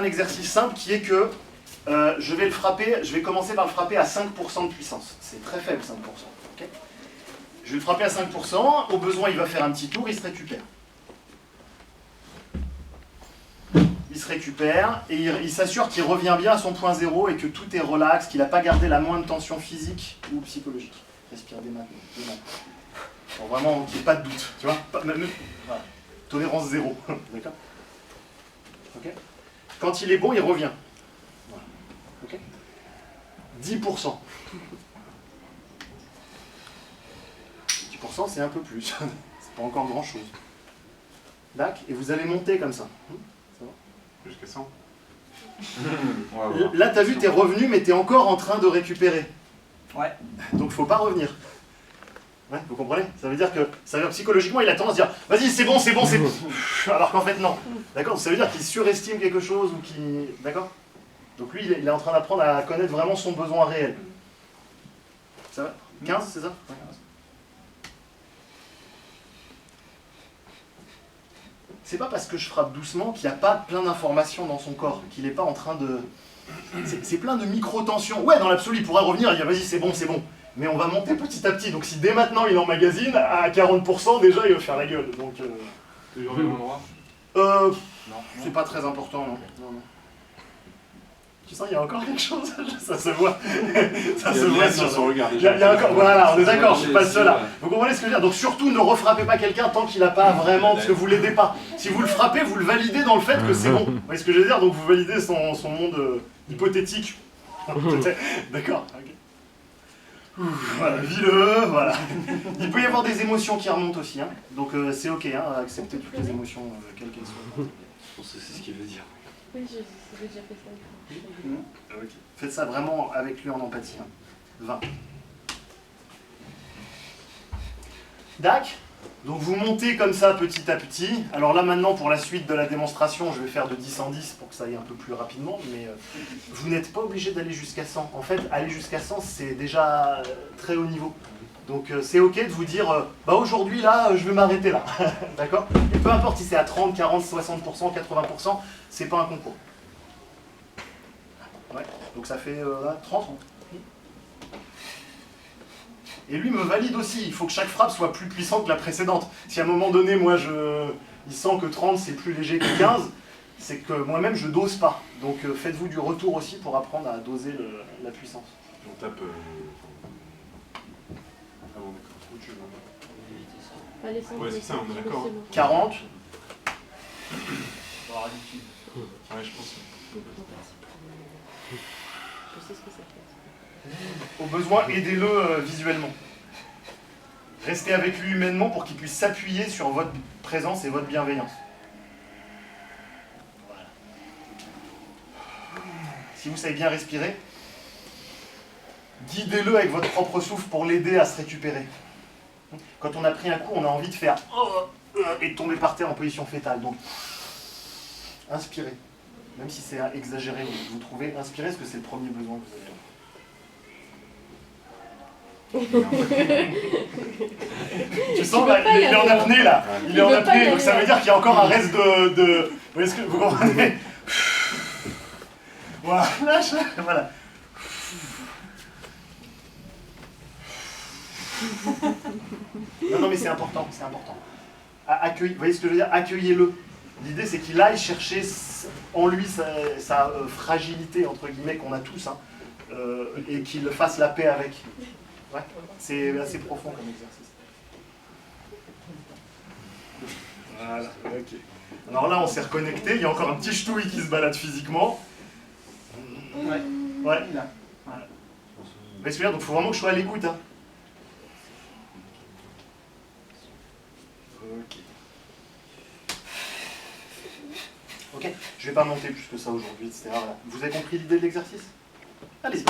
un exercice simple qui est que je vais commencer par le frapper à 5% de puissance. C'est très faible, 5%. Okay, je vais le frapper à 5%, au besoin il va faire un petit tour, il se récupère. Il se récupère et il s'assure qu'il revient bien à son point zéro et que tout est relax, qu'il n'a pas gardé la moindre tension physique ou psychologique. Respire dès maintenant. Pour vraiment qu'il n'y ait pas de doute, tu vois, voilà. Tolérance zéro, d'accord. Okay. Quand il est bon, il revient. Voilà. Okay. 10%. 10% c'est un peu plus, c'est pas encore grand chose. D'accord. Et vous allez monter comme ça. Ça va ? Jusqu'à 100. Là, tu as vu, tu es revenu, mais tu es encore en train de récupérer. Ouais. Donc, il ne faut pas revenir. Ouais, vous comprenez? Ça veut dire que psychologiquement, il a tendance à dire « Vas-y, c'est bon, c'est bon, c'est bon !» Alors qu'en fait, non. D'accord? Ça veut dire qu'il surestime quelque chose ou qu'il... D'accord? Donc lui, il est en train d'apprendre à connaître vraiment son besoin réel. Ça va? 15, c'est ça? Ouais, 15. C'est pas parce que je frappe doucement qu'il n'y a pas plein d'informations dans son corps, qu'il n'est pas en train de... C'est plein de micro-tensions. Ouais, dans l'absolu, il pourrait revenir et dire « Vas-y, c'est bon, c'est bon !» Mais on va monter petit à petit. Donc si dès maintenant il emmagasine, à 40%, déjà il va faire la gueule. Donc, Tu veux revenir au endroit? non, c'est pas très important, non. Non. Tu sens, il y a encore quelque chose, ça se voit. Ça se voit sur son regard il y déjà. a encore... Voilà, on est d'accord, je suis pas le seul là. Vous comprenez ce que je veux dire? Donc surtout, ne refrappez pas quelqu'un tant qu'il n'a pas vraiment, parce que vous l'aidez pas. Si vous le frappez, vous le validez dans le fait que c'est bon. Vous voyez ce que je veux dire? Donc vous validez son monde hypothétique. D'accord, ok. Voilà, vis-le, voilà. Il peut y avoir des émotions qui remontent aussi, hein. Donc c'est ok, hein, accepter toutes les émotions, quelles qu'elles soient. Je pense que c'est ce qu'il veut dire. Oui, j'ai déjà fait ça. Okay. Faites ça vraiment avec lui en empathie. Hein. 20. Dac. Donc vous montez comme ça petit à petit. Alors là maintenant pour la suite de la démonstration, je vais faire de 10 en 10 pour que ça aille un peu plus rapidement, mais vous n'êtes pas obligé d'aller jusqu'à 100. En fait, aller jusqu'à 100, c'est déjà très haut niveau. Donc c'est ok de vous dire, bah aujourd'hui là, je vais m'arrêter là. D'accord? Et peu importe si c'est à 30, 40, 60%, 80%, c'est pas un concours. Ouais. Donc ça fait là, 30. Et lui me valide aussi, il faut que chaque frappe soit plus puissante que la précédente. Si à un moment donné, moi, il sent que 30 c'est plus léger que 15, c'est que moi-même je dose pas. Donc faites-vous du retour aussi pour apprendre à doser la puissance. On tape... Ah bon, d'accord. Où tu veux? Ouais, c'est ça, on est d'accord. 40. Ouais, je pense. Je sais ce que ça fait. Au besoin, aidez-le visuellement. Restez avec lui humainement pour qu'il puisse s'appuyer sur votre présence et votre bienveillance. Voilà. Si vous savez bien respirer, guidez-le avec votre propre souffle pour l'aider à se récupérer. Quand on a pris un coup, on a envie de faire et de tomber par terre en position fétale. Donc, inspirez. Même si c'est exagéré, vous trouvez, inspirez parce que c'est le premier besoin que vous avez. Tu sens, là, il est en apnée là, il est en apnée, donc ça veut dire qu'il y a encore un reste de... Vous voyez ce que vous comprenez? Voilà, lâche, voilà. Non mais c'est important, c'est important. Vous voyez ce que je veux dire? Accueillez-le. L'idée c'est qu'il aille chercher en lui sa fragilité, entre guillemets, qu'on a tous, hein, et qu'il fasse la paix avec. Ouais, c'est assez profond comme exercice. Voilà, ok. Alors là, on s'est reconnecté, il y a encore un petit ch'touille qui se balade physiquement. Ouais, ouais, là. Voilà. Mais c'est bien, donc il faut vraiment que je sois à l'écoute. Hein. Ok. Ok, je vais pas monter plus que ça aujourd'hui, etc. Vous avez compris l'idée de l'exercice? Allez-y.